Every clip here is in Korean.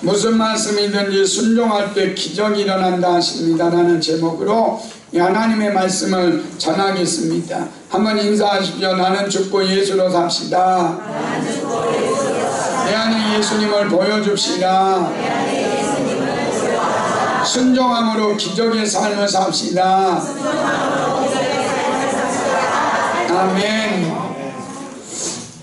무슨 말씀이든지 순종할 때 기적이 일어난다 하십니다 라는 제목으로 하나님의 말씀을 전하겠습니다. 한번 인사하십시오. 나는 죽고 예수로 삽시다. 내 안에 예수님을 보여줍시다. 순종함으로 기적의 삶을 삽시다. 아멘.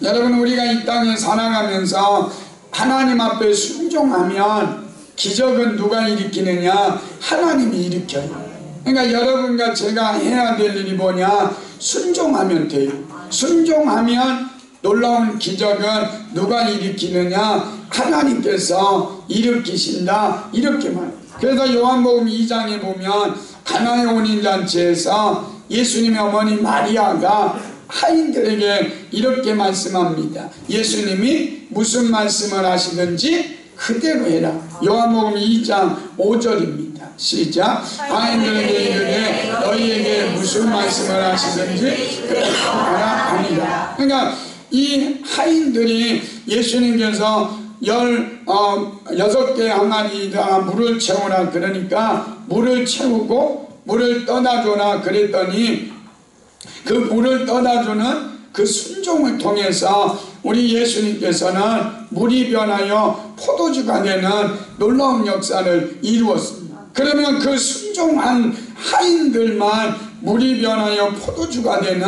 여러분, 우리가 이 땅에 살아가면서 하나님 앞에 순종하면 기적은 누가 일으키느냐? 하나님이 일으켜요. 그러니까 여러분과 제가 해야 될 일이 뭐냐? 순종하면 돼요. 순종하면 놀라운 기적은 누가 일으키느냐? 하나님께서 일으키신다, 이렇게 말해요. 그래서 요한복음 2장에 보면 가나의 혼인잔치에서 예수님의 어머니 마리아가 하인들에게 이렇게 말씀합니다. 예수님이 무슨 말씀을 하시든지 그대로 해라. 요한복음 2장 5절입니다. 시작. 하인들에게 이르되 너희에게 무슨 말씀을 하시든지 그대로 하라 아니라. 그러니까 이 하인들이 예수님께서 16개 항아리에다가 물을 채우라 그러니까 물을 채우고 물을 떠다 줘라 그랬더니 그 물을 떠다 주는 그 순종을 통해서 우리 예수님께서는 물이 변하여 포도주가 되는 놀라운 역사를 이루었습니다. 그러면 그 순종한 하인들만 물이 변하여 포도주가 되는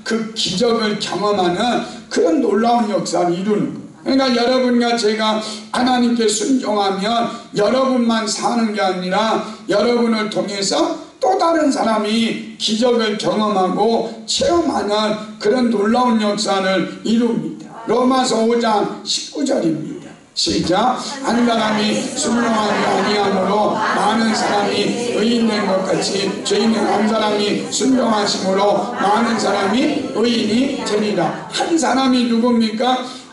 그 기적을 경험하는 그런 놀라운 역사를 이루는 거예요. 그러니까 여러분과 제가 하나님께 순종하면 여러분만 사는 게 아니라 여러분을 통해서 또 다른 사람이 기적을 경험하고 체험하는 그런 놀라운 역사를 이룹니다. 로마서 5장 19절입니다. 시작. 한 사람이 순종하지 아니함으로 많은 사람이 의인된 것 같이 죄인은 한 사람이 순종하심으로 많은 사람이 의인이 되리라. 한 사람이 누굽니까?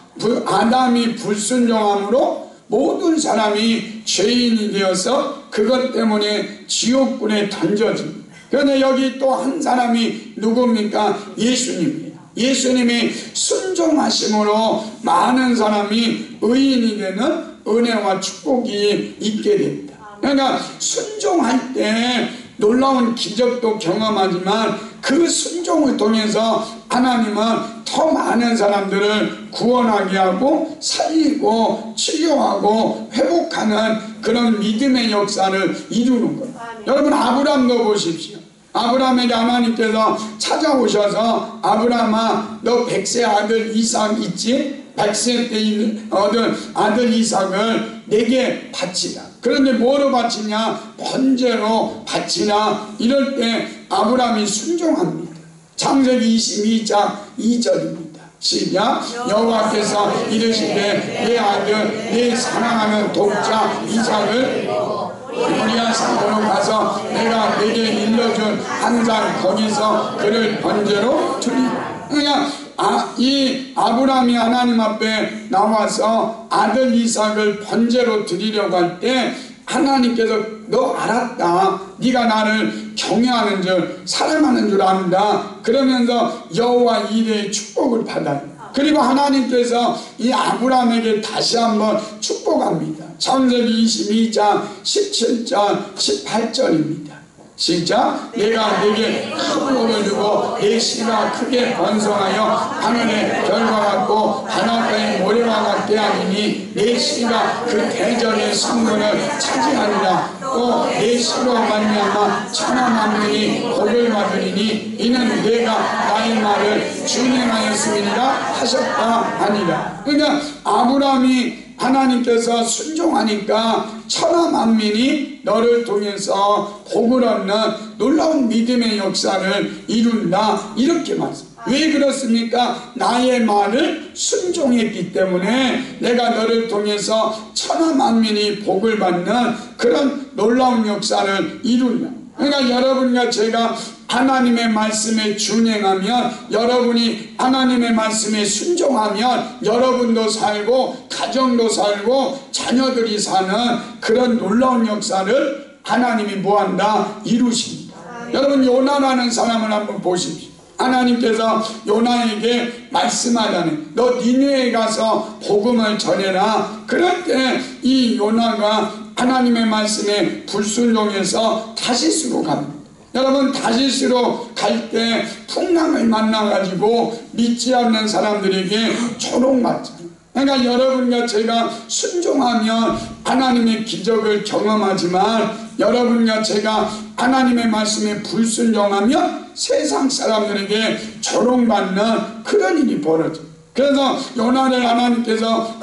아담이 불순종함으로 모든 사람이 죄인이 되어서 그것 때문에 지옥불에 던져집니다. 그런데 여기 또 한 사람이 누굽니까? 예수님이에요. 예수님이 순종하심으로 많은 사람이 의인이 되는 은혜와 축복이 있게 됩니다. 그러니까 순종할 때 놀라운 기적도 경험하지만 그 순종을 통해서 하나님은 더 많은 사람들을 구원하게 하고 살리고 치료하고 회복하는 그런 믿음의 역사를 이루는 거예요. 여러분, 아브람도 보십시오. 아브람에게 하나님께서 찾아오셔서 아브람아, 너 100세 아들 이삭 있지? 100세 때 얻은 아들 이삭을 내게 바치라. 그런데 뭐로 바치냐? 번제로 바치라. 이럴 때 아브람이 순종합니다. 창세기 22장 2절입니다. 시작. 여호와께서 이르시되 내 아들 내 사랑하는 독자 이삭을 모리아 산으로 가서 내가 내게 일러준 항상 거기서 그를 번제로 드리라. 그러니까 이 아브라함이 하나님 앞에 나와서 아들 이삭을 번제로 드리려고 할 때 하나님께서 너 알았다. 네가 나를 경외하는 줄 사랑하는 줄 안다. 그러면서 여호와 이레의 축복을 받아요. 그리고 하나님께서 이 아브라함에게 다시 한번 축복합니다. 창세기 22장 17절 18절입니다. 시작. 내가 내게 큰 복을 주고 내 씨가 크게 번성하여 하늘의 별과 같고 바닷가의 모래와 같게 하리니 내 씨가 그 대전의 성문을 차지하리라. 또 내 씨로 말미암아 천하 만민이 복을 받으리니 이는 내가 나의 말을 준행하였음이니라 하셨다 하니라. 그러니까 아브라함이 하나님께서 순종하니까 천하 만민이 너를 통해서 복을 얻는 놀라운 믿음의 역사를 이룬다, 이렇게 말씀합니다. 왜 그렇습니까? 나의 말을 순종했기 때문에 내가 너를 통해서 천하 만민이 복을 받는 그런 놀라운 역사를 이룬다. 그러니까 여러분과 제가 하나님의 말씀에 준행하면, 여러분이 하나님의 말씀에 순종하면 여러분도 살고 가정도 살고 자녀들이 사는 그런 놀라운 역사를 하나님이 뭐한다? 이루십니다. 여러분, 요나라는 사람을 한번 보십시오. 하나님께서 요나에게 말씀하자니 너 니느웨에 가서 복음을 전해라. 그럴 때 이 요나가 하나님의 말씀에 불순종해서 다시스로 갑니다. 여러분, 다시스로 갈 때 풍랑을 만나가지고 믿지 않는 사람들에게 조롱받잖아요. 그러니까 여러분과 제가 순종하면 하나님의 기적을 경험하지만 여러분과 제가 하나님의 말씀에 불순종하면 세상 사람들에게 조롱받는 그런 일이 벌어져요. 그래서 요나를 하나님께서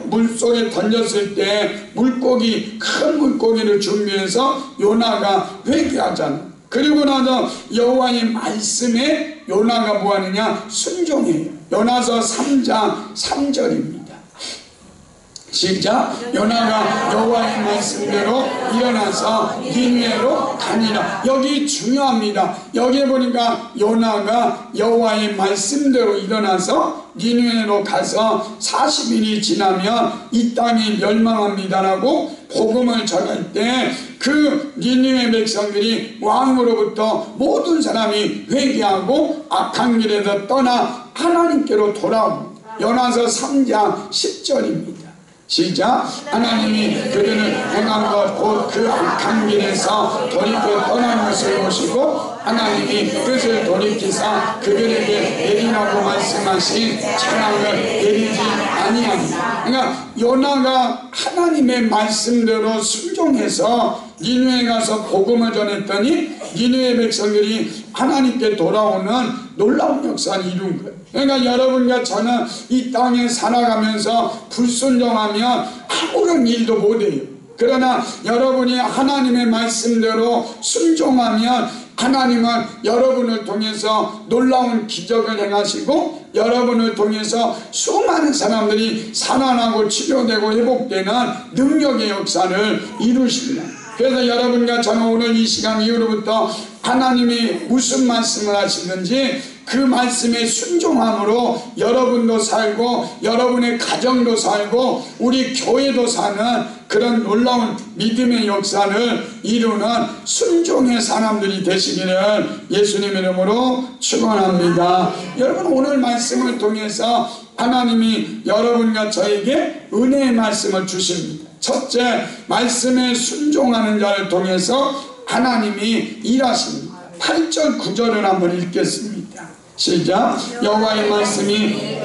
물속에 던졌을 때 물고기, 큰 물고기를 준비해서 요나가 회개하잖아요. 그리고 나서 여호와의 말씀에 요나가 뭐하느냐? 순종해요. 요나서 3장 3절입니다. 시작. 요나가 여호와의 말씀대로 일어나서 니느웨로 가니라. 여기 중요합니다. 여기에 보니까 요나가 여호와의 말씀대로 일어나서 니느웨로 가서 40일이 지나면 이 땅이 멸망합니다라고 복음을 전할 때 그 니느웨 백성들이 왕으로부터 모든 사람이 회개하고 악한 길에서 떠나 하나님께로 돌아옵니다. 요나서 3장 10절입니다. 시작. 하나님이 그들을 행한 것 곧 그 악한 길에서 돌이켜 떠난 것을 보시고 하나님이 뜻을 돌이키사 그들에게 내리라고 말씀하신 재앙을 내리지 아니합니다. 그러니까 요나가 하나님의 말씀대로 순종해서 니느웨에 가서 복음을 전했더니 니느웨 백성들이 하나님께 돌아오는 놀라운 역사를 이룬 거예요. 그러니까 여러분과 저는 이 땅에 살아가면서 불순종하면 아무런 일도 못해요. 그러나 여러분이 하나님의 말씀대로 순종하면 하나님은 여러분을 통해서 놀라운 기적을 행하시고 여러분을 통해서 수많은 사람들이 살아나고 치료되고 회복되는 능력의 역사를 이루십니다. 그래서 여러분과 저는 오늘 이 시간 이후로부터 하나님이 무슨 말씀을 하시는지 그 말씀에 순종함으로 여러분도 살고 여러분의 가정도 살고 우리 교회도 사는 그런 놀라운 믿음의 역사를 이루는 순종의 사람들이 되시기를 예수님 이름으로 축원합니다. 여러분, 오늘 말씀을 통해서 하나님이 여러분과 저에게 은혜의 말씀을 주십니다. 첫째, 말씀에 순종하는 자를 통해서 하나님이 일하십니다. 8절 9절을 한번 읽겠습니다. 시작. 여호와의 말씀이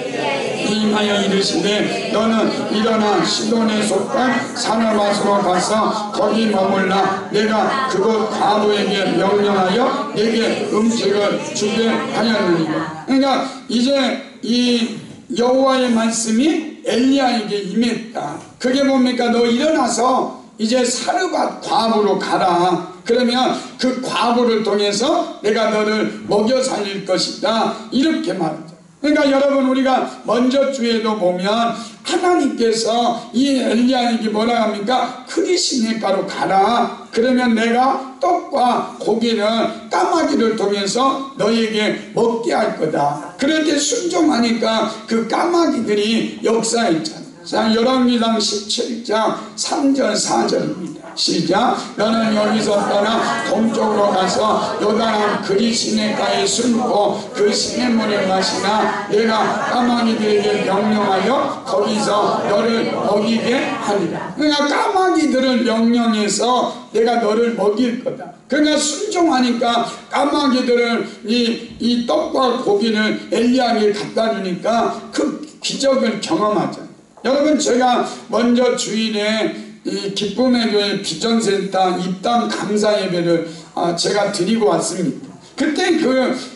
임하여 이르시되 너는 일어나 시돈에 속한 사르밧으로 가서 거기 머물라. 내가 그곳 과부에게 명령하여 내게 음식을 주게 하였느니라. 그러니까 이제 이 여호와의 말씀이 엘리야에게 임했다. 그게 뭡니까? 너 일어나서 이제 사르밧 과부로 가라. 그러면 그 과부를 통해서 내가 너를 먹여 살릴 것이다. 이렇게 말하죠. 그러니까 여러분, 우리가 먼저 주에도 보면 하나님께서 이 엘리야에게 뭐라 합니까? 그리시네가로 가라. 그러면 내가 떡과 고기를 까마귀를 통해서 너에게 먹게 할 거다. 그럴 때 순종하니까 그 까마귀들이 역사했잖아. 자, 열왕기상 17장 3절 4절입니다. 시작. 너는 여기서 떠나 동쪽으로 가서 요단강 그리시네가에 숨고 그 시냇물을 마시나 내가 까마귀들에게 명령하여 거기서 너를 먹이게 하리라. 그러니까 까마귀들을 명령해서 내가 너를 먹일 거다. 그러니까 순종하니까 까마귀들을 이 떡과 고기를 엘리야에게 갖다 주니까 그 기적을 경험하잖아요. 여러분, 제가 먼저 주일에 이 기쁨의 교회 비전센터 입당 감사 예배를 제가 드리고 왔습니다. 그때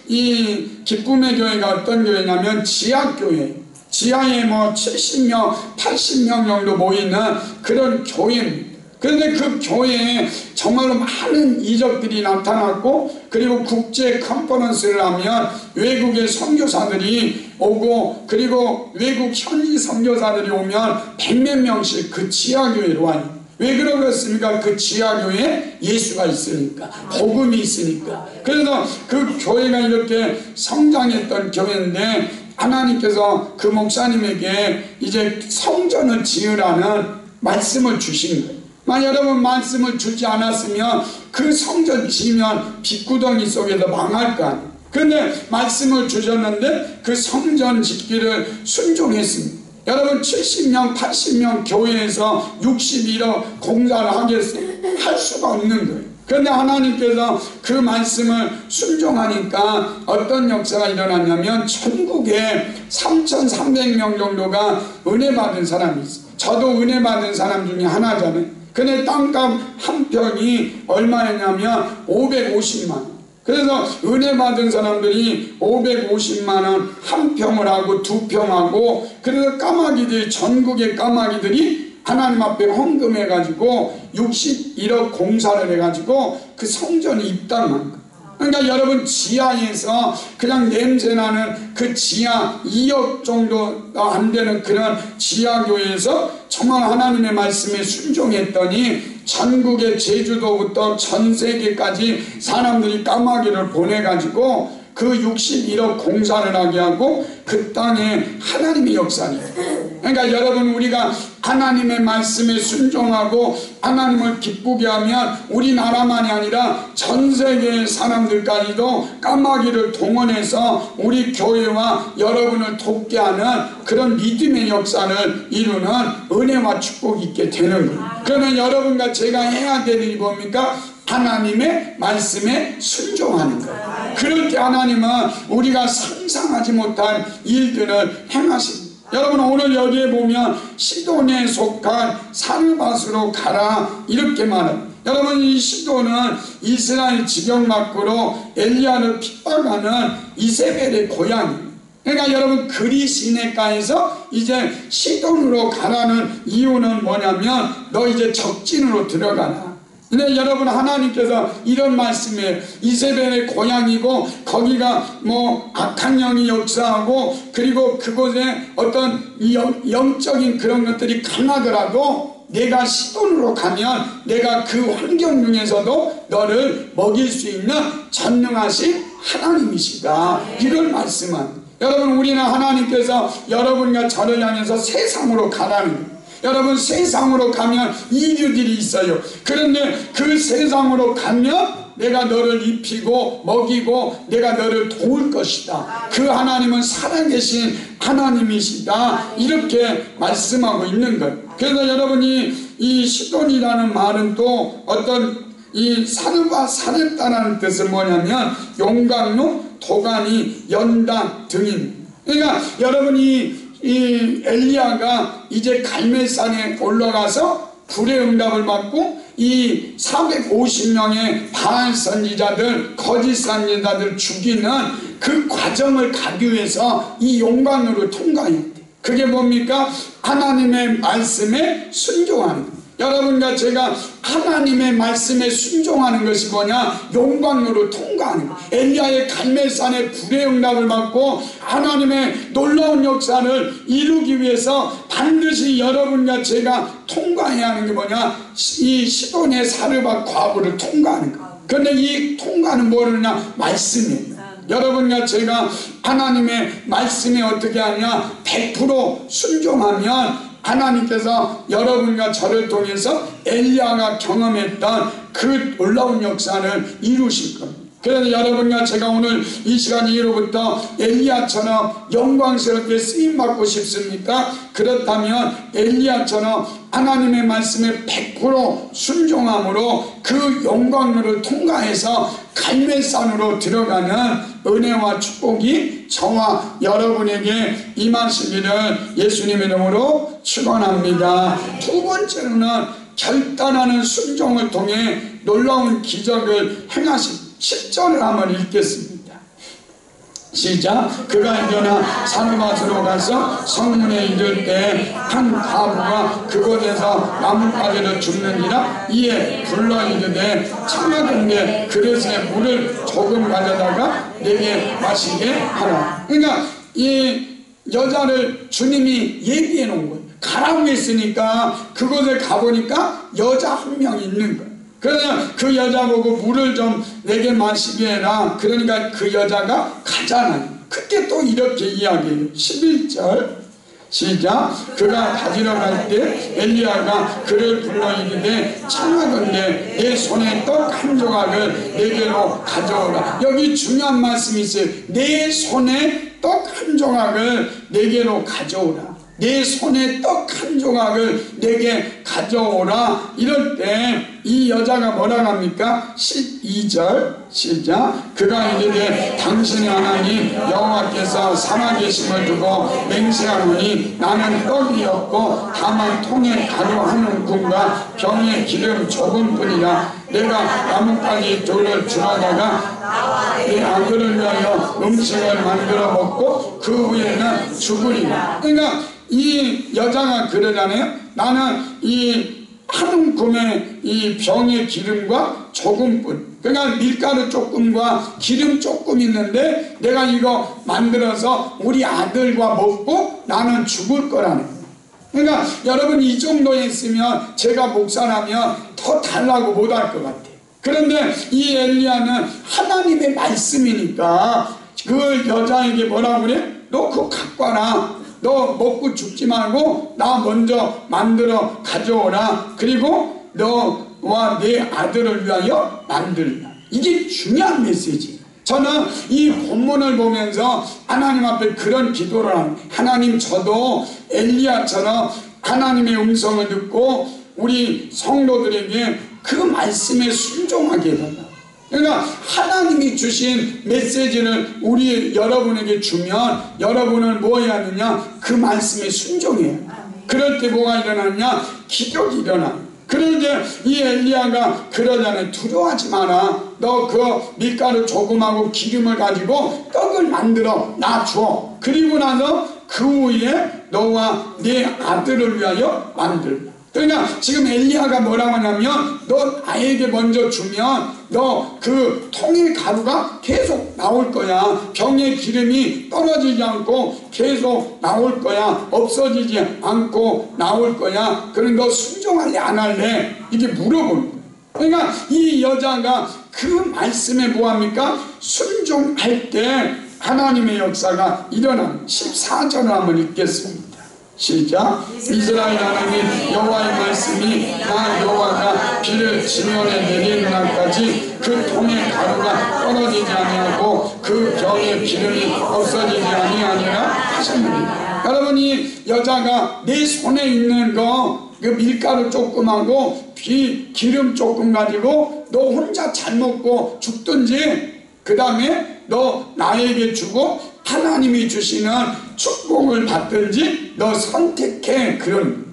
이 기쁨의 교회가 어떤 교회냐면 지하교회, 지하에 뭐 70명, 80명 정도 모이는 그런 교회입니다. 그런데 그 교회에 정말로 많은 이적들이 나타났고, 그리고 국제 컨퍼런스를 하면 외국의 선교사들이 오고, 그리고 외국 현지 선교사들이 오면 100몇 명씩 그 지하교회로 와요. 왜 그러겠습니까? 그 지하교회에 예수가 있으니까, 복음이 있으니까. 그래서 그 교회가 이렇게 성장했던 교회인데 하나님께서 그 목사님에게 이제 성전을 지으라는 말씀을 주신 거예요. 만약 여러분 말씀을 주지 않았으면 그 성전 지으면 빚구덩이 속에서 망할 거 아니에요. 그런데 말씀을 주셨는데 그 성전 짓기를 순종했습니다. 여러분 70명 80명 교회에서 61억 공사를 하겠어요? 할 수가 없는 거예요. 그런데 하나님께서 그 말씀을 순종하니까 어떤 역사가 일어났냐면 전국에 3,300명 정도가 은혜 받은 사람이 있어요. 저도 은혜 받은 사람 중에 하나잖아요. 근데 땅값 한 평이 얼마였냐면 550만 원. 그래서 은혜 받은 사람들이 550만원 한 평을 하고 두 평하고, 그래서 까마귀들, 전국의 까마귀들이 하나님 앞에 헌금해가지고 61억 공사를 해가지고 그 성전이 입당한 거예요. 그러니까 여러분 지하에서 그냥 냄새나는 그 지하 2억 정도 안 되는 그런 지하교회에서 정말 하나님의 말씀에 순종했더니 전국의 제주도부터 전 세계까지 사람들이 까마귀를 보내가지고 그 61억 공사를 하게 하고 그 땅에 하나님의 역사를. 그러니까 여러분 우리가 하나님의 말씀에 순종하고 하나님을 기쁘게 하면 우리나라만이 아니라 전 세계의 사람들까지도 까마귀를 동원해서 우리 교회와 여러분을 돕게 하는 그런 믿음의 역사를 이루는 은혜와 축복이 있게 되는 거예요. 그러면 여러분과 제가 해야 될 일이 뭡니까? 하나님의 말씀에 순종하는 거예요. 그럴 때 하나님은 우리가 상상하지 못한 일들을 행하십니다. 여러분 오늘 여기에 보면 시돈에 속한 사르밧으로 가라 이렇게 말합니다. 여러분 이 시돈은 이스라엘 지경 밖으로 엘리야를 핍박하는 이세벨의 고향입니다. 그러니까 여러분 그리 시내가에서 이제 시돈으로 가라는 이유는 뭐냐면 너 이제 적진으로 들어가라. 근데 여러분 하나님께서 이런 말씀에 이세벨의 고향이고 거기가 뭐 악한 영이 역사하고 그리고 그곳에 어떤 영적인 그런 것들이 강하더라도 내가 시돈으로 가면 내가 그 환경 중에서도 너를 먹일 수 있는 전능하신 하나님이시다. 이걸 말씀한 여러분 우리는 하나님께서 여러분과 저를 향해서 세상으로 가라는 거예요. 여러분 세상으로 가면 이유들이 있어요. 그런데 그 세상으로 가면 내가 너를 입히고 먹이고 내가 너를 도울 것이다. 그 하나님은 살아계신 하나님이시다. 이렇게 말씀하고 있는 것. 그래서 여러분이 이 시돈이라는 말은 또 어떤 이 사르밧 사렙다라는 뜻은 뭐냐면 용광로, 도가니, 연단 등입니다. 그러니까 여러분이 이 엘리야가 이제 갈멜산에 올라가서 불의 응답을 받고 이 450명의 바알 선지자들 거짓 선지자들 죽이는 그 과정을 가기 위해서 이 용광로를 통과해야 돼. 그게 뭡니까? 하나님의 말씀에 순종하는 거예요. 여러분과 제가 하나님의 말씀에 순종하는 것이 뭐냐? 용광로를 통과하는 거예요. 엘리야의 갈멜산의 불의 응답을 받고 하나님의 놀라운 역사를 이루기 위해서 반드시 여러분과 제가 통과해야 하는 게 뭐냐? 이 시돈의 사르밧 과부를 통과하는 거예요. 그런데 이 통과는 뭐냐? 말씀이에요. 여러분과 제가 하나님의 말씀에 어떻게 하냐? 100% 순종하면 하나님께서 여러분과 저를 통해서 엘리야가 경험했던 그 놀라운 역사를 이루실 겁니다. 그래서 여러분과 제가 오늘 이 시간 이후로부터 엘리야처럼 영광스럽게 쓰임받고 싶습니까? 그렇다면 엘리야처럼 하나님의 말씀에 100% 순종함으로 그 영광로를 통과해서 갈멜산으로 들어가는 은혜와 축복이 저와 여러분에게 임하시기를 예수님의 이름으로 축원합니다. 두 번째로는 결단하는 순종을 통해 놀라운 기적을 행하십니다. 10절을 한번 읽겠습니다. 시작. 그가 일어나 사르밧으로 가서 성문에 이를 때 한 과부가 그곳에서 나뭇가지를 줍는지라 이에 불러 이르되 청하건대 그릇에 물을 조금 가져다가 내게 마시게 하라. 그러니까 이 여자를 주님이 얘기해 놓은 거예요. 가라고 했으니까 그곳에 가보니까 여자 한 명 있는 거예요. 그러면 그 여자 보고 물을 좀 내게 마시게 해라. 그러니까 그 여자가 가잖아요. 그때 또 이렇게 이야기해요. 11절 시작. 그가 가지러 갈 때 엘리야가 그를 불러 이르되 청하건대 내 손에 떡 한 조각을 내게로 가져오라. 여기 중요한 말씀이 있어요. 내 손에 떡 한 조각을 내게로 가져오라. 내 손에 떡 한 조각을 내게 가져오라. 이럴 때 이 여자가 뭐라고 합니까? 12절 시작. 그가 이르되 당신의 하나님 여호와께서 살아계심을 두고 맹세하노니 나는 떡이 없고 다만 통에 가루 한 움큼과 병에 기름 조금뿐이라. 내가 나뭇가지 둘을 주러다가 내 아들을 위하여 음식을 만들어 먹고 그 후에는 죽으리라. 그러니까 이 여자가 그러잖아요. 나는 이 한 움큼의 이 병의 기름과 조금뿐, 그러니까 밀가루 조금과 기름 조금 있는데 내가 이거 만들어서 우리 아들과 먹고 나는 죽을 거라는 거예요. 그러니까 여러분 이 정도에 있으면 제가 목사라면 더 달라고 못할 것 같아요. 그런데 이 엘리야는 하나님의 말씀이니까 그 여자에게 뭐라고 그래? 너 그거 갖고 와라. 너 먹고 죽지 말고 나 먼저 만들어 가져오라. 그리고 너와 내 아들을 위하여 만들라. 이게 중요한 메시지. 저는 이 본문을 보면서 하나님 앞에 그런 기도를 합니다. 하나님, 저도 엘리야처럼 하나님의 음성을 듣고 우리 성도들에게 그 말씀에 순종하게 해달라. 그러니까 하나님이 주신 메시지를 우리 여러분에게 주면 여러분은 뭐 해야 하느냐? 그 말씀에 순종해요. 그럴 때 뭐가 일어나냐? 기적이 일어나. 그런데 이 엘리야가 그러잖아요. 두려워하지 마라. 너 그 밀가루 조금하고 기름을 가지고 떡을 만들어 나 줘. 그리고 나서 그 후에 너와 내 아들을 위하여 만들라. 그러니까 지금 엘리야가 뭐라고 하냐면 너 나에게 먼저 주면 너 그 통일 가루가 계속 나올 거야. 병의 기름이 떨어지지 않고 계속 나올 거야. 없어지지 않고 나올 거야. 그럼 너 순종할래 안 할래? 이게 물어보는 거야. 그러니까 이 여자가 그 말씀에 뭐합니까? 순종할 때 하나님의 역사가 일어납니다. 14절을 한번 읽겠습니다. 시작. 이스라엘 하나님 여호와의 말씀이 나 여호와가 비를 지면에 내리는 날까지 그 통의 가루가 떨어지지 아니하고 그 병의 기름이 없어지지 아니하니라 하셨느니라. 여러분, 이 여자가 내 손에 있는 거 그 밀가루 조금하고 기름 조금 가지고 너 혼자 잘 먹고 죽든지 그 다음에 너 나에게 주고 하나님이 주시는 축복을 받든지 너 선택해. 그런.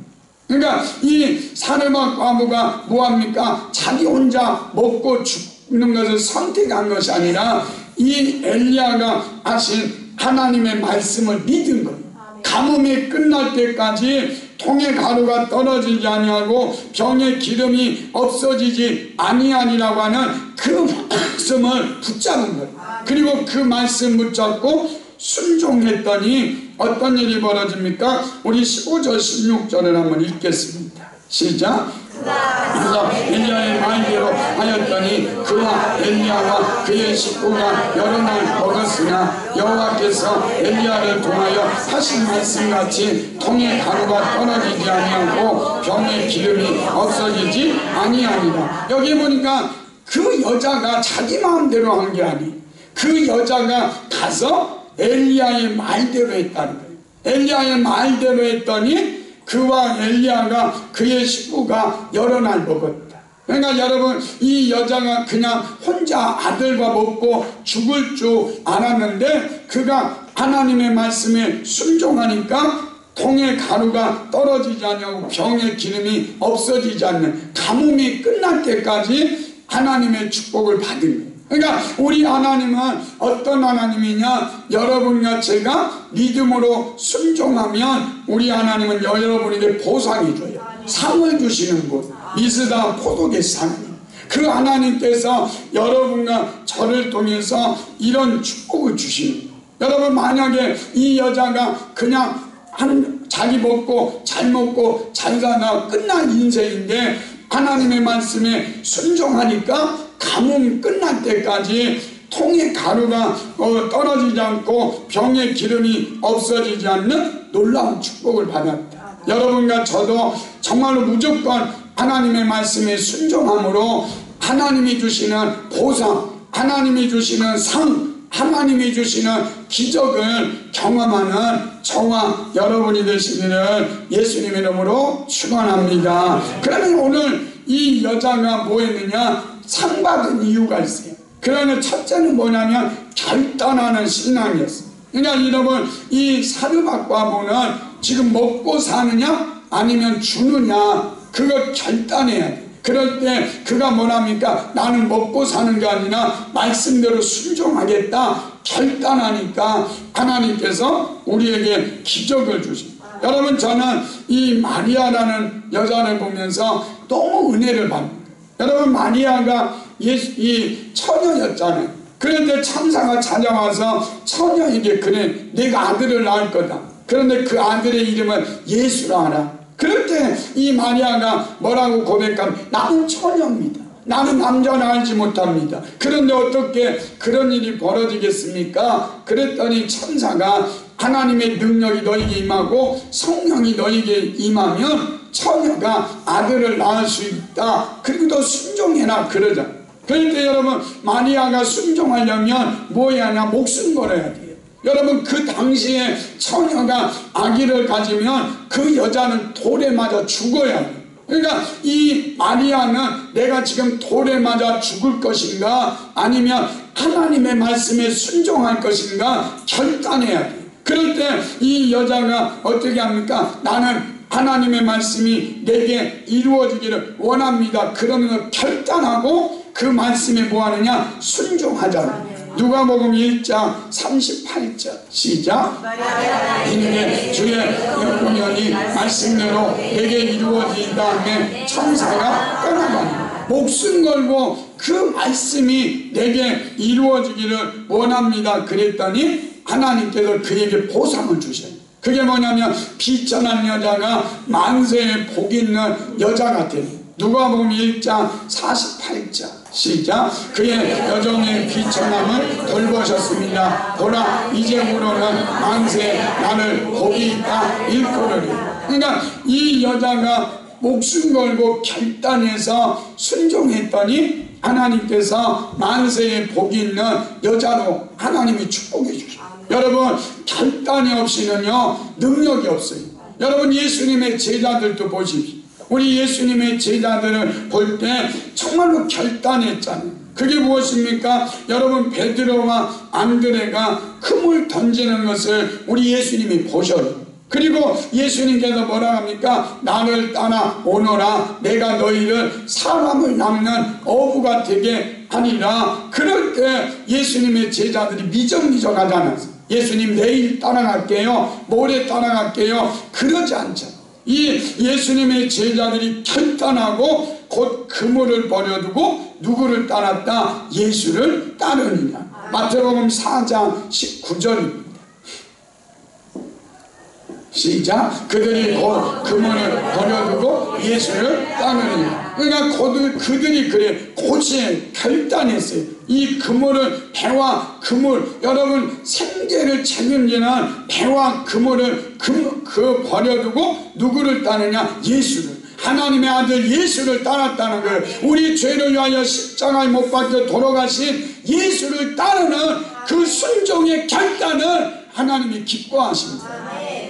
그러니까 이 사르밧 과부가 뭐합니까? 자기 혼자 먹고 죽는 것을 선택한 것이 아니라 이 엘리야가 하신 하나님의 말씀을 믿은 거예요. 가뭄이 끝날 때까지 통의 가루가 떨어지지 아니하고 병의 기름이 없어지지 아니하니라고 하는 그 말씀을 붙잡은 거예요. 그리고 그 말씀 붙잡고 순종했더니 어떤 일이 벌어집니까? 우리 15절 16절을 한번 읽겠습니다. 시작. 그래서 엘리야의 말대로 하였더니 그와 엘리야와 그의 식구가 여러 날 먹었으나 여호와께서 엘리야를 통하여 하신 말씀같이 통의 가루가 떨어지지 아니하고 병의 기름이 없어지지 아니하니라. 여기 보니까 그 여자가 자기 마음대로 한 게 아니에요. 그 여자가 가서 엘리야의 말대로 했다는 거예요. 엘리야의 말대로 했더니 그와 엘리야가 그의 식구가 여러 날 먹었다. 그러니까 여러분, 이 여자가 그냥 혼자 아들과 먹고 죽을 줄 알았는데 그가 하나님의 말씀에 순종하니까 통의 가루가 떨어지지 않냐고 병의 기름이 없어지지 않는 가뭄이 끝날 때까지 하나님의 축복을 받은 거예요. 그러니까 우리 하나님은 어떤 하나님이냐? 여러분과 제가 믿음으로 순종하면 우리 하나님은 여러분에게 보상이 줘요. 상을 주시는 분, 미스다 포도개스 하나님. 그 하나님께서 여러분과 저를 통해서 이런 축복을 주시는 거예요. 여러분, 만약에 이 여자가 그냥 자기 먹고 잘 먹고 잘 사나 끝난 인생인데 하나님의 말씀에 순종하니까 가뭄 끝날 때까지 통의 가루가 떨어지지 않고 병의 기름이 없어지지 않는 놀라운 축복을 받았다. 여러분과 저도 정말로 무조건 하나님의 말씀에 순종함으로 하나님이 주시는 보상, 하나님이 주시는 상, 하나님이 주시는 기적을 경험하는 저와 여러분이 되시기를 예수님의 이름으로 축원합니다. 그러면 오늘 이 여자가 뭐 했느냐? 상 받은 이유가 있어요. 그러면 첫째는 뭐냐면 결단하는 신앙이었어요. 그러니까 여러분, 이 사르밧과부는 지금 먹고 사느냐 아니면 주느냐, 그거 결단해야 돼. 그럴 때 그가 뭐랍니까? 나는 먹고 사는 게 아니라 말씀대로 순종하겠다 결단하니까 하나님께서 우리에게 기적을 주십니다. 여러분, 저는 이 마리아라는 여자를 보면서 너무 은혜를 받습니다. 여러분, 마리아가 이 처녀였잖아요. 그런데 천사가 찾아와서 처녀에게 그래, 내가 아들을 낳을 거다. 그런데 그 아들의 이름은 예수라 하라. 그럴 때 이 마리아가 뭐라고 고백하면, 나는 처녀입니다. 나는 남자는 알지 못합니다. 그런데 어떻게 그런 일이 벌어지겠습니까? 그랬더니 천사가 하나님의 능력이 너에게 임하고 성령이 너에게 임하면 처녀가 아들을 낳을 수 있다. 그리고 너 순종해라 그러자. 그런데 여러분, 마리아가 순종하려면 뭐 해야 하냐? 목숨 걸어야 돼요. 여러분, 그 당시에 처녀가 아기를 가지면 그 여자는 돌에 맞아 죽어야 돼요. 그러니까 이 마리아는 내가 지금 돌에 맞아 죽을 것인가 아니면 하나님의 말씀에 순종할 것인가 결단해야 돼요. 그럴 때 이 여자가 어떻게 합니까? 나는 하나님의 말씀이 내게 이루어지기를 원합니다. 그러면 결단하고 그 말씀에 뭐 하느냐? 순종하잖아요. 누가복음 1장 38절 시작. 이는 주의 영혼이 말씀대로 내게 이루어진 다음에 천사가 떠나가니 목숨 걸고 그 말씀이 내게 이루어지기를 원합니다. 그랬더니 하나님께서 그에게 보상을 주셔요. 그게 뭐냐면 비천한 여자가 만세에 복 있는 여자가 돼요. 누가복음 1장 48절 시작. 그의 여종의 비천함을 돌보셨습니다. 보라, 이제부로는 만세에 나를 복이 있다 일컬으리. 그러니까 이 여자가 목숨 걸고 결단해서 순종했더니 하나님께서 만세에 복이 있는 여자로 하나님이 축복해 주셔요. 여러분, 결단이 없이는요 능력이 없어요. 여러분, 예수님의 제자들도 보십시오. 우리 예수님의 제자들을 볼 때 정말로 결단했잖아요. 그게 무엇입니까? 여러분, 베드로와 안드레가 금을 던지는 것을 우리 예수님이 보셔요. 그리고 예수님께서 뭐라 합니까? 나를 따라 오너라. 내가 너희를 사람을 낚는 어부가 되게 하리라. 그럴 때 예수님의 제자들이 미적미적 하잖아요. 예수님 내일 따라갈게요, 모레 따라갈게요, 그러지 않죠. 이 예수님의 제자들이 결단하고 곧 그물을 버려두고 누구를 따랐다? 예수를 따르느냐. 마태복음 4장 19절입니다. 시작. 그들이 곧 그물을 버려두고 예수를 따르느냐. 그러니까 그들이 그래 곧에 결단했어요. 이 그물을, 배와 그물, 여러분 생계를 책임지는 배와 그물을 버려두고 누구를 따르냐? 예수를, 하나님의 아들 예수를 따랐다는 거예요. 우리 죄를 위하여 십자가에 못 박혀 돌아가신 예수를 따르는 그 순종의 결단을 하나님이 기뻐하십니다.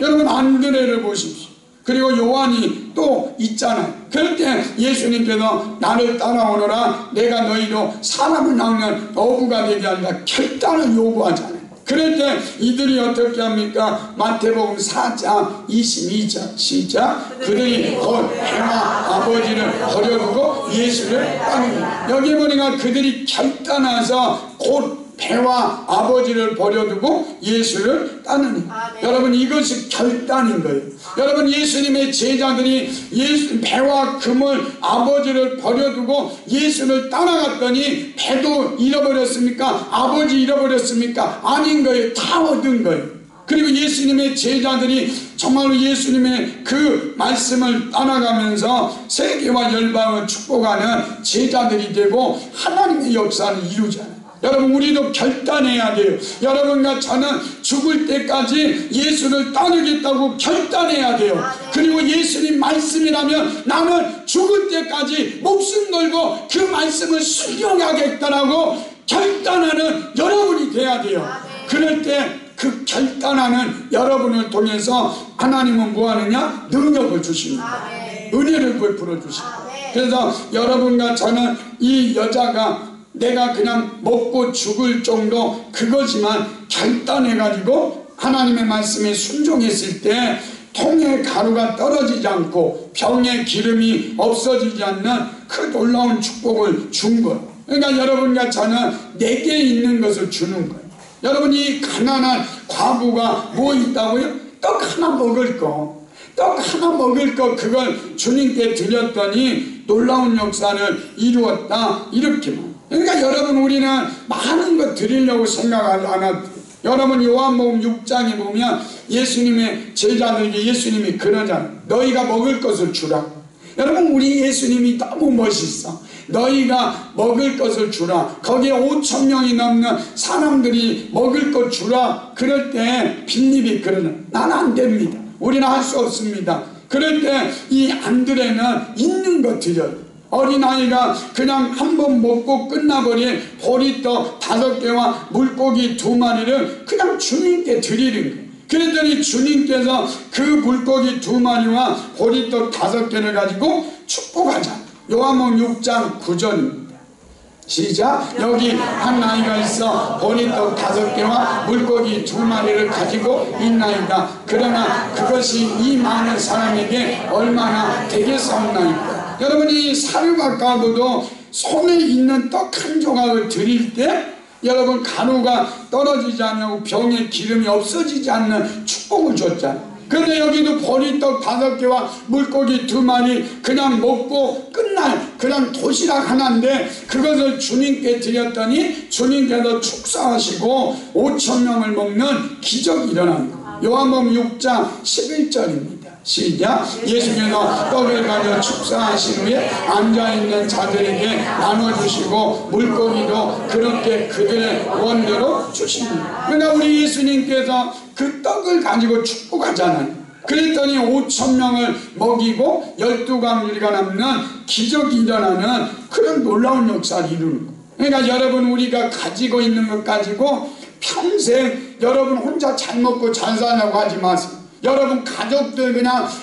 여러분, 안드레를 보십시오. 그리고 요한이 또 있잖아요. 그럴 때 예수님께서 나를 따라오너라. 내가 너희로 사람을 낚는 어부가 되게 한다. 결단을 요구하잖아요. 그럴 때 이들이 어떻게 합니까? 마태복음 4장 22절 시작. 그들이 곧 배와 아버지를 버려두고 예수를 따르니. 여기 보니까 그들이 결단해서 곧 배와 아버지를 버려두고 예수를 따르니. 여러분, 이것이 결단인 거예요. 여러분, 예수님의 제자들이 배와 그물, 아버지를 버려두고 예수를 따라갔더니 배도 잃어버렸습니까? 아버지 잃어버렸습니까? 아닌 거예요. 다 얻은 거예요. 그리고 예수님의 제자들이 정말로 예수님의 그 말씀을 따라가면서 세계와 열방을 축복하는 제자들이 되고 하나님의 역사를 이루잖아요. 여러분 우리도 결단해야 돼요. 여러분과 저는 죽을 때까지 예수를 따르겠다고 결단해야 돼요. 그리고 예수님 말씀이라면 나는 죽을 때까지 목숨 걸고 그 말씀을 순종하겠다라고 결단하는 여러분이 돼야 돼요. 그럴 때 그 결단하는 여러분을 통해서 하나님은 뭐하느냐? 능력을 주십니다. 은혜를 베풀어 주십니다. 그래서 여러분과 저는 이 여자가 내가 그냥 먹고 죽을 정도 그거지만 결단해가지고 하나님의 말씀에 순종했을 때 통에 가루가 떨어지지 않고 병에 기름이 없어지지 않는 그 놀라운 축복을 준 거예요. 그러니까 여러분과 저는 내게 있는 것을 주는 거예요. 여러분이 가난한 과부가 뭐 있다고요? 떡 하나 먹을 거. 떡 하나 먹을 거 그걸 주님께 드렸더니 놀라운 역사를 이루었다. 이렇게만. 그러니까 여러분 우리는 많은 거 드리려고 생각을 안 하고 여러분 요한복음 6장에 보면 예수님의 제자들에게 예수님이 그러잖아요. 너희가 먹을 것을 주라. 여러분 우리 예수님이 너무 멋있어. 너희가 먹을 것을 주라. 거기에 5,000명이 넘는 사람들이 먹을 것 주라. 그럴 때 빌립이 그러는 나는 안 됩니다. 우리는 할 수 없습니다. 그럴 때 이 안드레는 있는 것 드려요. 어린아이가 그냥 한 번 먹고 끝나버린 보리떡 5개와 물고기 2마리를 그냥 주님께 드리는 거예요. 그랬더니 주님께서 그 물고기 2마리와 보리떡 5개를 가지고 축복하자. 요한복음 6장 9절입니다. 시작. 여기 한 아이가 있어 보리떡 5개와 물고기 2마리를 가지고 있나이다. 그러나 그것이 이 많은 사람에게 얼마나 되겠사옵나이까. 여러분이 사료가 까고도 손에 있는 떡 한 조각을 드릴 때 여러분 가루가 떨어지지 않고 병에 기름이 없어지지 않는 축복을 줬잖아요. 근데 여기도 보리떡 5개와 물고기 2마리 그냥 먹고 끝날 그냥 도시락 하나인데 그것을 주님께 드렸더니 주님께서 축사하시고 5,000명을 먹는 기적이 일어납니다. 요한복음 6장 11절입니다. 시작. 예수께서 떡을 가져 축사하신 후에 앉아있는 자들에게 나눠주시고 물고기도 그렇게 그들의 원대로 주십니다. 그러니까 우리 예수님께서 그 떡을 가지고 축복하잖아요. 그랬더니 5,000명을 먹이고 12광주리가 남는 기적이 일어나는 그런 놀라운 역사를 이루는 거예요. 그러니까 여러분 우리가 가지고 있는 것 가지고 평생 여러분 혼자 잘 먹고 잘 사냐고 하지 마세요. 여러분 가족들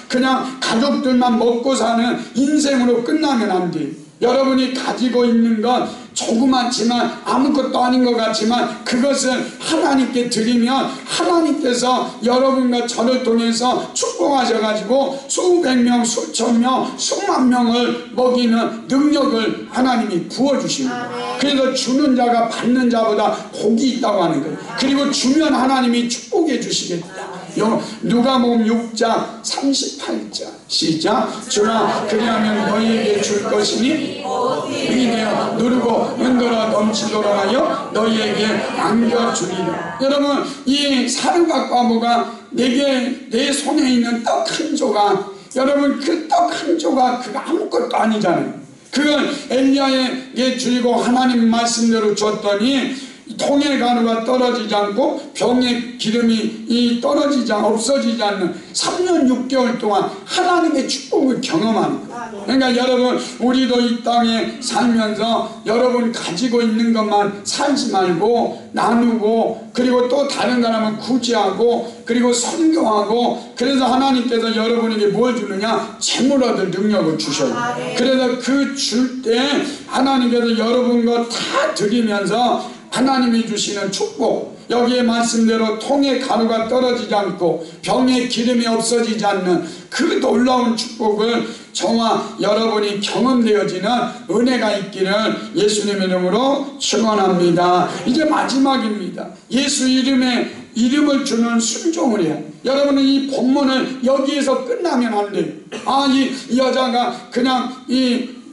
그냥 가족들만 먹고 사는 인생으로 끝나면 안 돼요. 여러분이 가지고 있는 건 조그맣지만 아무것도 아닌 것 같지만 그것을 하나님께 드리면 하나님께서 여러분과 저를 통해서 축복하셔가지고 수백 명, 수천 명, 수만 명을 먹이는 능력을 하나님이 부어주십니다. 그래서 주는 자가 받는 자보다 복이 있다고 하는 거예요. 그리고 주면 하나님이 축복해 주시겠다. 누가복음 6장 38절 시작. 주나 그리하면 너희에게 줄 것이니 이내어 누르고 흔들어 넘치도록 하여 너희에게 안겨주리라. 여러분 이 사르밧 과부가 내 손에 있는 떡 한 조각, 여러분 그 떡 한 조각 그거 아무것도 아니잖아요. 그걸 엘리야에게 주고 하나님 말씀대로 줬더니 통의 가루가 떨어지지 않고 병의 기름이 없어지지 않는 3년 6개월 동안 하나님의 축복을 경험하는 거예요. 그러니까 여러분 우리도 이 땅에 살면서 여러분 가지고 있는 것만 살지 말고 나누고 그리고 또 다른 사람은 구제하고 그리고 선교하고 그래서 하나님께서 여러분에게 뭘 주느냐? 재물 얻을 능력을 주셔요. 그래서 그 줄 때 하나님께서 여러분 거 다 드리면서 하나님이 주시는 축복, 여기에 말씀대로 통에 가루가 떨어지지 않고 병에 기름이 없어지지 않는 그 놀라운 축복을 저와 여러분이 경험되어지는 은혜가 있기를 예수님의 이름으로 축원합니다. 이제 마지막입니다. 예수 이름을 주는 순종을 해요. 여러분은 이 본문을 여기에서 끝나면 안 돼요. 이 여자가 그냥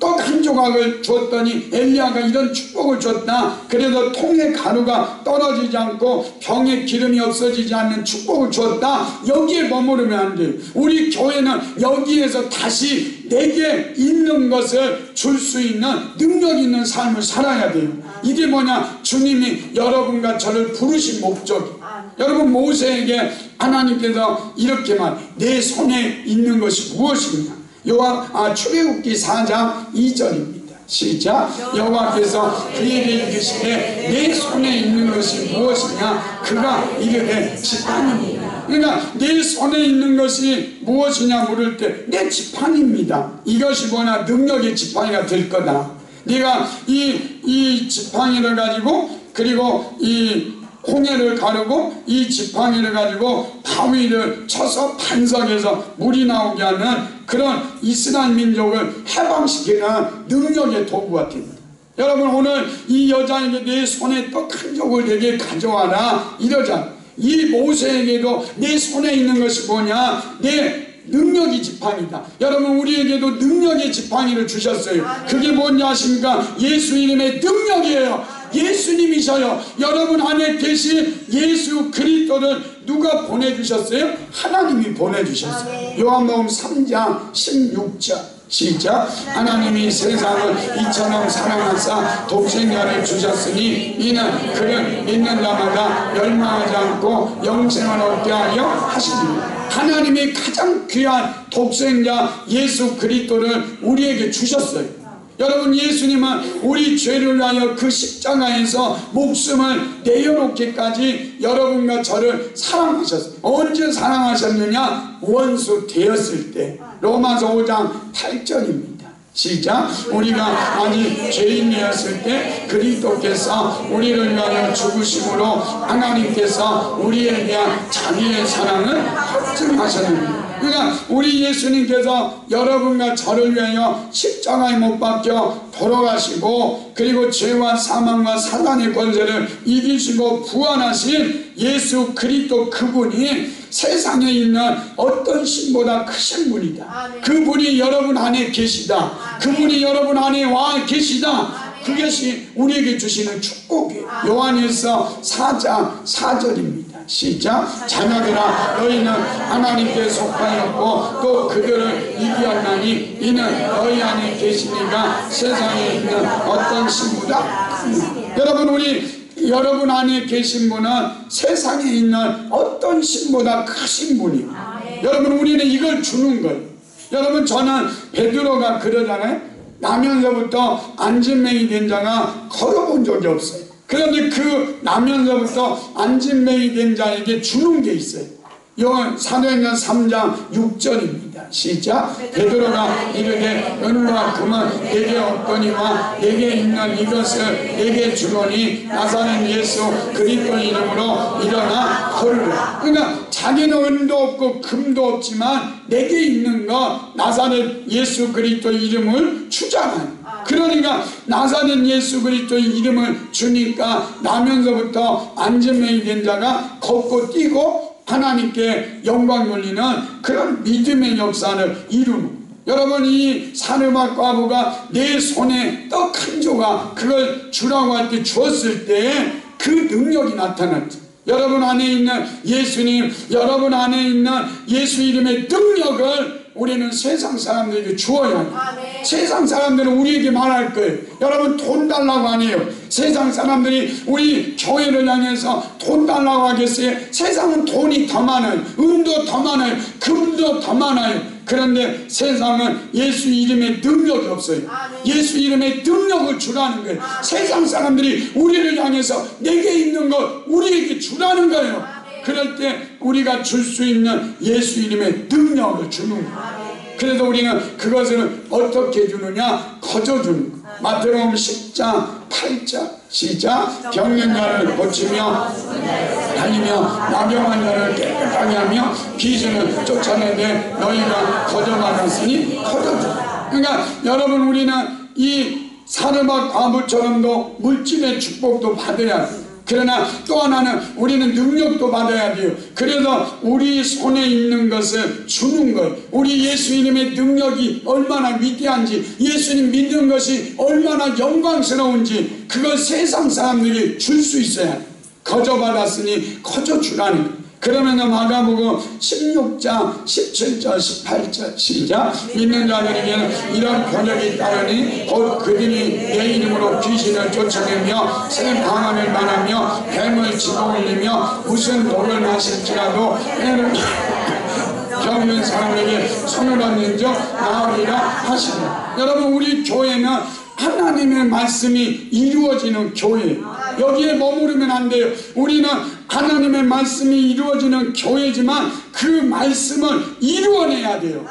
떡 한 조각을 줬더니 엘리야가 이런 축복을 줬다. 그래서 통에 가루가 떨어지지 않고 병에 기름이 없어지지 않는 축복을 줬다. 여기에 머무르면 안 돼요. 우리 교회는 여기에서 다시 내게 있는 것을 줄 수 있는 능력 있는 삶을 살아야 돼요. 이게 뭐냐? 주님이 여러분과 저를 부르신 목적. 여러분, 모세에게 하나님께서 이렇게 내 손에 있는 것이 무엇이냐? 출애굽기 4장 2절입니다. 시작. 여호와께서 그에게 이르시되 내 손에 있는 것이 무엇이냐? 그가 이르되 지팡이니라. 그러니까 내 손에 있는 것이 무엇이냐 물을 때 내 지팡이입니다. 이것이 뭐냐? 능력의 지팡이가 될 거다. 네가 이 지팡이를 가지고, 그리고 이 홍해를 가르고 이 지팡이를 가지고 바위를 쳐서 반석에서 물이 나오게 하는 그런 이스라엘 민족을 해방시키는 능력의 도구가 됩니다. 여러분, 오늘 이 여자에게 내 손에 떡 한 족을 내게 가져와라 이러자. 이 모세에게도 내 손에 있는 것이 뭐냐? 내 능력이 지팡이다. 여러분, 우리에게도 능력의 지팡이를 주셨어요. 그게 뭔지 아십니까? 예수 이름의 능력이에요. 예수님이셔요. 여러분 안에 계신 예수 그리스도를 누가 보내주셨어요? 하나님이 보내주셨어요. 요한복음 3장 16절 시작. 하나님이 세상을 이처럼 사랑하사 독생자를 주셨으니 이는 그를 믿는 자마다 멸망하지 않고 영생을 얻게 하려 하시니라. 하나님이 가장 귀한 독생자 예수 그리스도를 우리에게 주셨어요. 여러분, 예수님은 우리 죄를 위하여 그 십자가에서 목숨을 내어놓기까지 여러분과 저를 사랑하셨어요. 언제 사랑하셨느냐? 원수 되었을 때. 로마서 5장 8절입니다. 시작. 우리가 아직 죄인이었을 때 그리스도께서 우리를 위하여 죽으심으로 하나님께서 우리에 대한 자기의 사랑을 확증하셨느니라. 그러니까 우리 예수님께서 여러분과 저를 위하여 십자가에 못 박혀 돌아가시고, 그리고 죄와 사망과 사단의 권세를 이기시고 부활하신 예수 그리스도, 그분이 세상에 있는 어떤 신보다 크신 분이다. 그분이 여러분 안에 계시다. 그분이 여러분 안에 와 계시다. 그것이 우리에게 주시는 축복이에요. 요한일서 4장 4절입니다. 시작. 자녀들아, 너희는 하나님께 속하였고 또 그들을 이기었나니 이는 너희 안에 계시니가 세상에 있는 어떤 신보다 큽니다. 여러분, 여러분 안에 계신 분은 세상에 있는 어떤 신보다 크신 분이에요. 여러분, 우리는 이걸 주는 거예요. 여러분, 저는 베드로가 그러잖아요. 나면서부터 안진뱅이 된 자가 걸어본 적이 없어요. 그런데 그 나면서부터 안진뱅이 된 자에게 주는 게 있어요. 사도행전 3장 6절입니다. 시작. 베드로가 이르되 은과 금은 내게 없거니와 내게 있는 이것을 내게 주노니 나사렛 예수 그리스도 이름으로 일어나 걸으라. 그러니까 자기는 은도 없고 금도 없지만 내게 있는 거 나사렛 예수 그리스도 이름을 주잖아요. 그러니까 나사렛 예수 그리스도의 이름을 주니까 나면서부터 안진뱅이 된 자가 걷고 뛰고 하나님께 영광 돌리는 그런 믿음의 역사를 이루는. 여러분, 이 사르밧 과부가 내 손에 떡 한 조각 그걸 주라고 할 때 주었을 때 그 능력이 나타났죠. 여러분 안에 있는 예수님, 여러분 안에 있는 예수 이름의 능력을 우리는 세상 사람들에게 주어야 해요. 세상 사람들은 우리에게 말할 거예요. 여러분, 돈 달라고 안 해요. 세상 사람들이 우리 교회를 향해서 돈 달라고 하겠어요? 세상은 돈이 더 많아요. 은도 더 많아요. 금도 더 많아요. 그런데 세상은 예수 이름의 능력이 없어요. 예수 이름의 능력을 주라는 거예요. 세상 사람들이 우리를 향해서 내게 있는 것 우리에게 주라는 거예요. 그럴 때 우리가 줄 수 있는 예수 이름의 능력을 주는 거예요. 그래서 우리는 그것을 어떻게 주느냐? 거저주는 거예요. 마태복음 10장 8절 시작. 병든 자를 고치며 다니며 나병한 자를 깨끗하게 하며 귀신을 쫓아내되 너희가 거저받았으니 거저주라. 그러니까 여러분, 우리는 이 사르밧 과부처럼도 물질의 축복도 받아야 돼요. 그러나 또 하나는 우리는 능력도 받아야 돼요. 그래서 우리 손에 있는 것을 주는 것, 우리 예수 이름의 능력이 얼마나 위대한지, 예수님 믿는 것이 얼마나 영광스러운지 그걸 세상 사람들이 줄 수 있어야 해요. 거저 받았으니 거저 주라는 거예요. 그러면 마가복음 16장 17절 18절 시작. 믿는 자들에게는 이런 표적이 따르니 곧 그들이 내 이름으로 귀신을 쫓아내며 새 방언을 말하며 뱀을 집어올리며 무슨 돌을 마실지라도 애를 병든 사람에게 손을 얹는 적 나으리라 하시니. 여러분, 우리 교회는 하나님의 말씀이 이루어지는 교회예요. 여기에 머무르면 안 돼요. 우리는 하나님의 말씀이 이루어지는 교회지만 그 말씀을 이루어내야 돼요.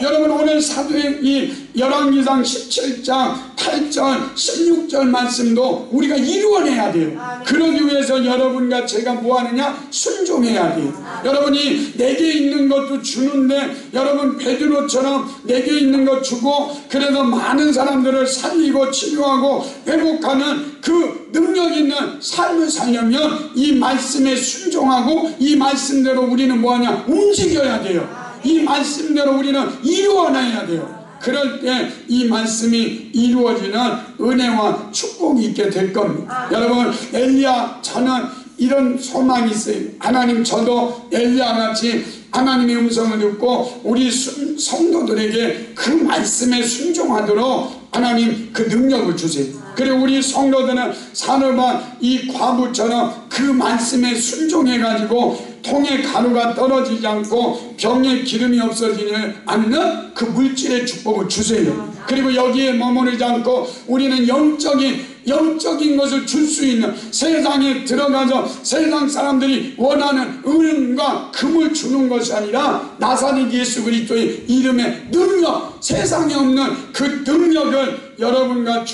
여러분, 오늘 사도행이 열왕기상 17장 8절 16절 말씀도 우리가 이루어내야 돼요. 그러기 위해서 여러분과 제가 뭐하느냐? 순종해야 돼요. 여러분이 내게 있는 것도 주는데, 여러분 베드로처럼 내게 있는 것 주고 그래서 많은 사람들을 살리고 치료하고 회복하는 그 능력 있는 삶을 살려면 이 말씀에 순종하고 이 말씀대로 우리는 뭐하냐? 움직여야 돼요. 이 말씀대로 우리는 이루어내야 돼요. 그럴 때 이 말씀이 이루어지는 은혜와 축복이 있게 될 겁니다. 여러분, 엘리야, 저는 이런 소망이 있어요. 하나님, 저도 엘리야같이 하나님의 음성을 듣고 우리 성도들에게 그 말씀에 순종하도록 하나님 그 능력을 주세요. 그리고 우리 성도들은 산업한 이 과부처럼 그 말씀에 순종해가지고 통에 가루가 떨어지지 않고 병에 기름이 없어지지 않는 그 물질의 축복을 주세요. 그리고 여기에 머무르지 않고 우리는 영적인 것을 줄 수 있는, 세상에 들어가서 세상 사람들이 원하는 은과 금을 주는 것이 아니라 나사렛 예수 그리스도의 이름의 능력, 세상에 없는 그 능력을 여러분과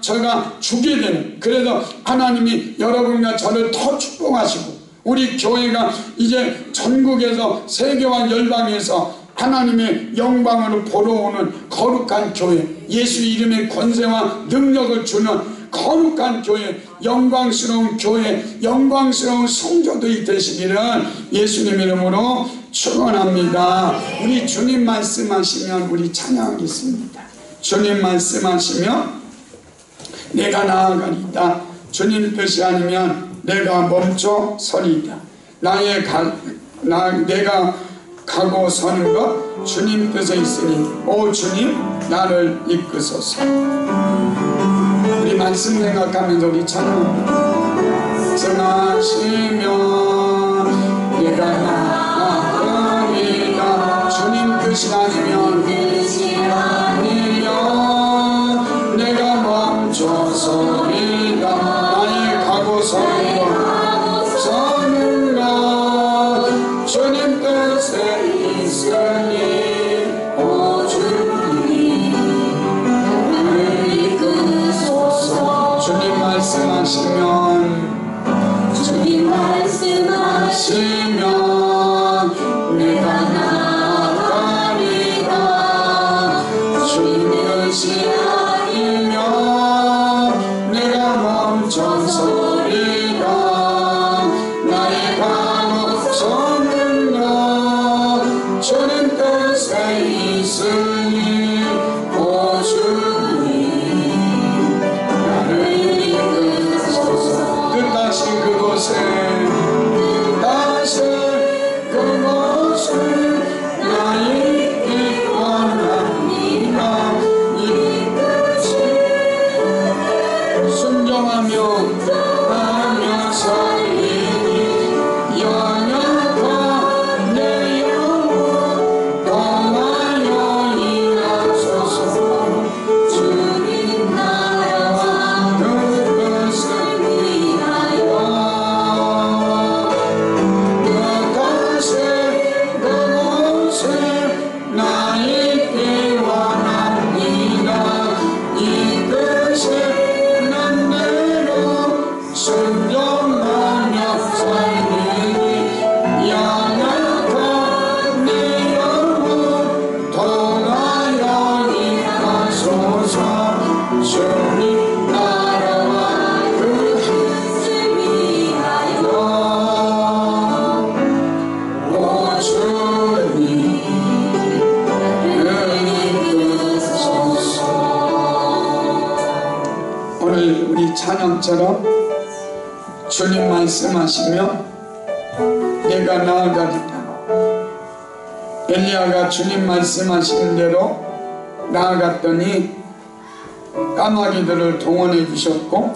저가 주게 되는, 그래서 하나님이 여러분과 저를 더 축복하시고 우리 교회가 이제 전국에서 세계와 열방에서 하나님의 영광으로 보러 오는 거룩한 교회, 예수 이름의 권세와 능력을 주는 거룩한 교회, 영광스러운 교회, 영광스러운 성도들이 되시기를 예수님 이름으로 축원합니다. 우리 주님 말씀하시면 우리 찬양하겠습니다. 주님 말씀하시면 내가 나아가리다. 주님 뜻이 아니면 내가 멈춰 서리이다. 내가 가고 서는 것 주님 뜻에 있으니 오 주님 나를 이끄소서. 우리 말씀 생각하면서 우리 찬양합니다. 말씀하시면 내가 나아가리다. 주님 뜻이 아니면 내가 멈춰 서리이다. 나의 가고 서는 것 주님 뜻에 있으니 오 주님 나를 이끄소서. 주님 말씀하시면 내가 나아가리다. 주님 뜻이 아니면 내가 멈춰 서리이다. 나의 가고 서는 주님 뜻에 있으니 오 주님 나를 이끄소서. 뜻하신 그곳에 나 있기 원합니다. 이 뜻이 순종하며 살리니 영영과 내 영혼 떠나여 일하소서. 주님 나라와 그 뜻을 위하여 그곳에 나 있기 원합니다. 이 뜻에 난 대로 순종하며 살리니 영원한 내 영혼 통하여 일하소서. 주님 나라와 그 뜻을 위하여 오 주님 나를 이끄소서. 오늘 우리 찬양처럼 주님 말씀하시며 내가 나아가리라. 엘리야가 주님 말씀하신 대로 나아갔더니 까마귀들을 동원해 주셨고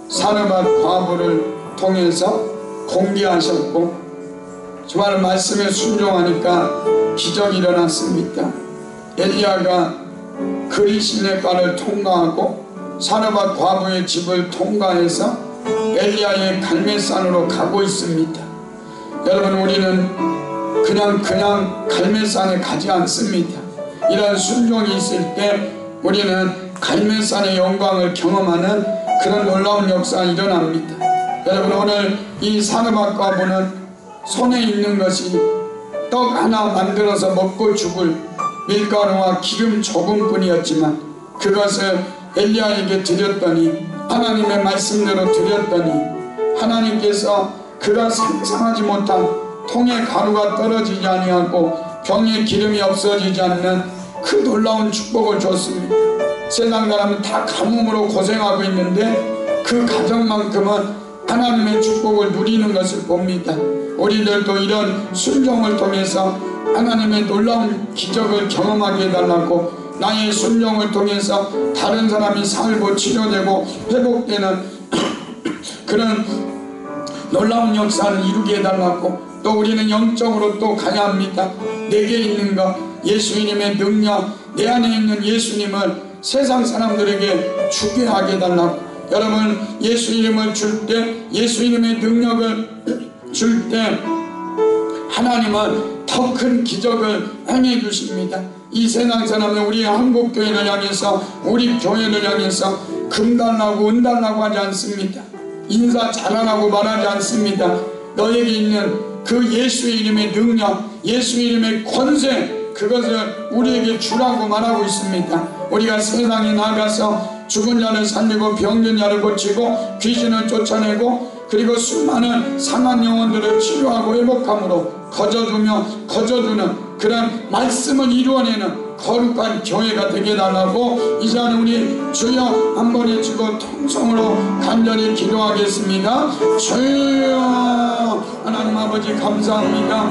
사르밧 과부를 통해서 공개하셨고 정말 말씀에 순종하니까 기적이 일어났습니다. 엘리야가 그리시네가를 통과하고 사르밧 과부의 집을 통과해서 엘리야의 갈멜산으로 가고 있습니다. 여러분, 우리는 그냥 갈멜산에 가지 않습니다. 이런 순종이 있을 때 우리는 갈멜산의 영광을 경험하는 그런 놀라운 역사가 일어납니다. 여러분, 오늘 이 사르밧 과부는 손에 있는 것이 떡 하나 만들어서 먹고 죽을 밀가루와 기름 조금뿐이었지만 그것을 엘리야에게 드렸더니, 하나님의 말씀대로 드렸더니 하나님께서 그가 상상하지 못한 통에 가루가 떨어지지 아니하고 병에 기름이 없어지지 않는 그 놀라운 축복을 줬습니다. 세상 사람은 다 가뭄으로 고생하고 있는데 그 가정만큼은 하나님의 축복을 누리는 것을 봅니다. 우리들도 이런 순종을 통해서 하나님의 놀라운 기적을 경험하게 해달라고, 나의 순종을 통해서 다른 사람이 살고 치료되고 회복되는 그런 놀라운 역사를 이루게 해달라고, 또 우리는 영적으로 또 가야 합니다. 내게 있는 것, 예수님의 능력, 내 안에 있는 예수님을 세상 사람들에게 주게 하게 해달라고. 여러분, 예수 이름을 줄 때, 예수 이름의 능력을 줄 때 하나님은 더 큰 기적을 행해 주십니다. 이 세상 사람은 우리 한국교회를 향해서, 우리 교회를 향해서 금 달라고 은 달라고 하지 않습니다. 인사 잘하라고 말하지 않습니다. 너에게 있는 그 예수 이름의 능력, 예수 이름의 권세, 그것을 우리에게 주라고 말하고 있습니다. 우리가 세상에 나가서 죽은 자를 살리고 병든 자를 고치고 귀신을 쫓아내고 그리고 수많은 상한 영혼들을 치료하고 회복함으로 거저주는 그런 말씀을 이루어내는 거룩한 교회가 되게 해달라고, 이 시간에 우리 주여 한번 외치고 통성으로 간절히 기도하겠습니다. 주여, 하나님 아버지 감사합니다.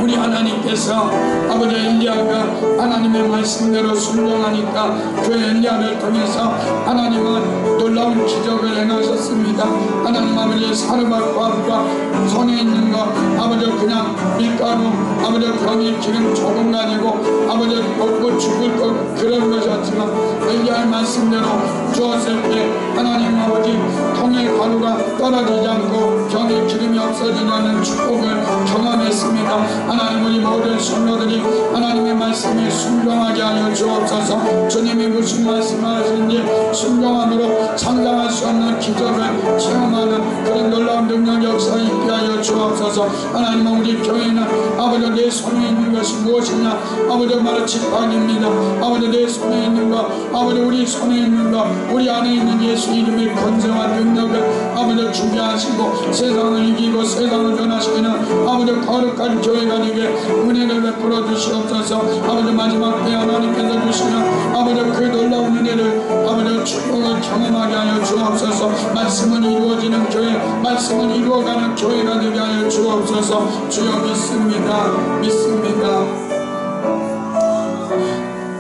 우리 하나님께서 아버지 엘리야가 하나님의 말씀대로 순종하니까 그 엘리야를 통해서 하나님은 놀라운 기적을 행하셨습니다. 하나님 아버지 사르밧 과부가 손에 있는 것, 아버지 그냥 밀가루, 아버지 병이 기름 조금 가지고 아버지 먹고 죽을 것 그런 것이었지만 엘리야의 말씀대로 주었을 때 하나님 아버지 통에 가루가 떨어지지 않고 병에 기름이 없어지지 않는 축복을 경험했습니다. 하나님, 우리 모든 성도들이 하나님의 말씀에 순종하게 하여 주옵소서. 주님이 무슨 말씀하시는지 순종함으로 상상할 수 없는 기적을 체험하는 그런 놀라운 능력 역사 있게 하여 주옵소서. 하나님, 우리 교회는 아버지 내 손에 있는 것이 무엇이냐, 아버지 바로 지팡이입니다. 아버지 내 손에 있는 것, 아버지 우리 손에 있는 것, 우리 안에 있는 예수 이름의 권세와 능력을 아버지 주게 하시고 세상을 이기고 세상을 변화시키는 아버지 거룩한 교회가 되게 은혜를 베풀어 주시옵소서. 아버지 마지막 때 하나님께서 주시는 아버지 그 놀라운 은혜를 아버지 축복을 경험하게 하여 주옵소서. 말씀은 이루어지는 교회, 말씀은 이루어가는 교회가 되게 하여 주옵소서. 주여 믿습니다.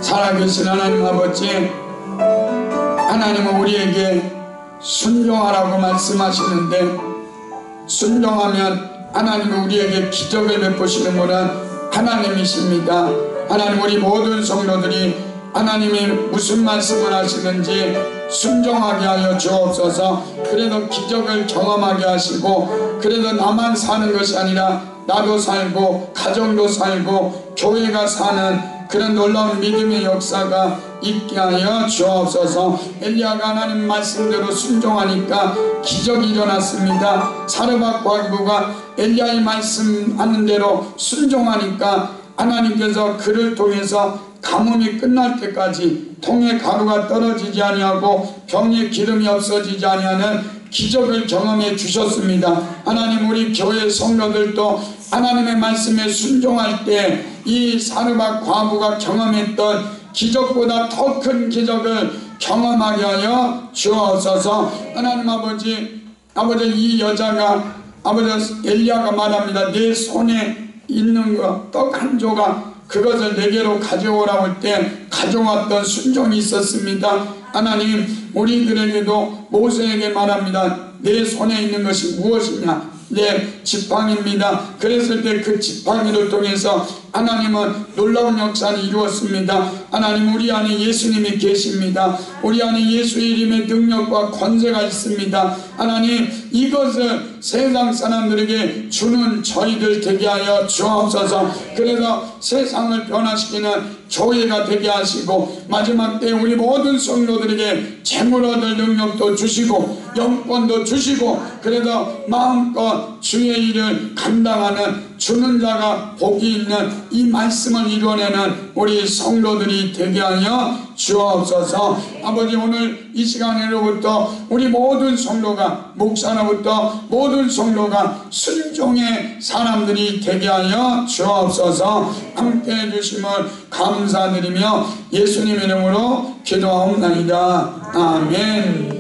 살아계신 하나님 아버지, 하나님은 우리에게 순종하라고 말씀하시는데 순종하면 하나님은 우리에게 기적을 베푸시는 분은 하나님이십니다. 하나님, 우리 모든 성도들이 하나님이 무슨 말씀을 하시는지 순종하게 하여 주옵소서. 그래도 기적을 경험하게 하시고, 그래도 나만 사는 것이 아니라 나도 살고 가정도 살고 교회가 사는 그런 놀라운 믿음의 역사가 있게 하여 주옵소서. 엘리야가 하나님 말씀대로 순종하니까 기적이 일어났습니다. 사르밧 과부가 엘리야의 말씀하는 대로 순종하니까 하나님께서 그를 통해서 가뭄이 끝날 때까지 통에 가루가 떨어지지 아니하고 병에 기름이 없어지지 아니하는 기적을 경험해 주셨습니다. 하나님, 우리 교회 성도들도 하나님의 말씀에 순종할 때 이 사르밧 과부가 경험했던 기적보다 더 큰 기적을 경험하게 하여 주옵소서. 하나님 아버지, 이 여자가 아버지 엘리야가 말합니다. 내 손에 있는 것 떡 한 조각 그것을 내게로 가져오라고 할 때 가져왔던 순종이 있었습니다. 하나님 우리들에게도 모세에게 말합니다. 내 손에 있는 것이 무엇이냐? 내 지팡이입니다. 그랬을 때 그 지팡이를 통해서 하나님은 놀라운 역사를 이루었습니다. 하나님 우리 안에 예수님이 계십니다. 우리 안에 예수의 이름의 능력과 권세가 있습니다. 하나님 이것을 세상 사람들에게 주는 저희들 되게 하여 주옵소서. 그래서 세상을 변화시키는 교회가 되게 하시고 마지막 때 우리 모든 성도들에게 재물 얻을 능력도 주시고 영권도 주시고 그래서 마음껏 주의 일을 감당하는 주는 자가 복이 있는 이 말씀을 이뤄내는 우리 성도들이 되게 하여 주옵소서. 아버지 오늘 이 시간으로부터 우리 모든 성도가 목사로부터 모든 성도가 순종의 사람들이 되게 하여 주옵소서. 함께해 주심을 감사드리며 예수님 이름으로 기도하옵나이다. 아멘.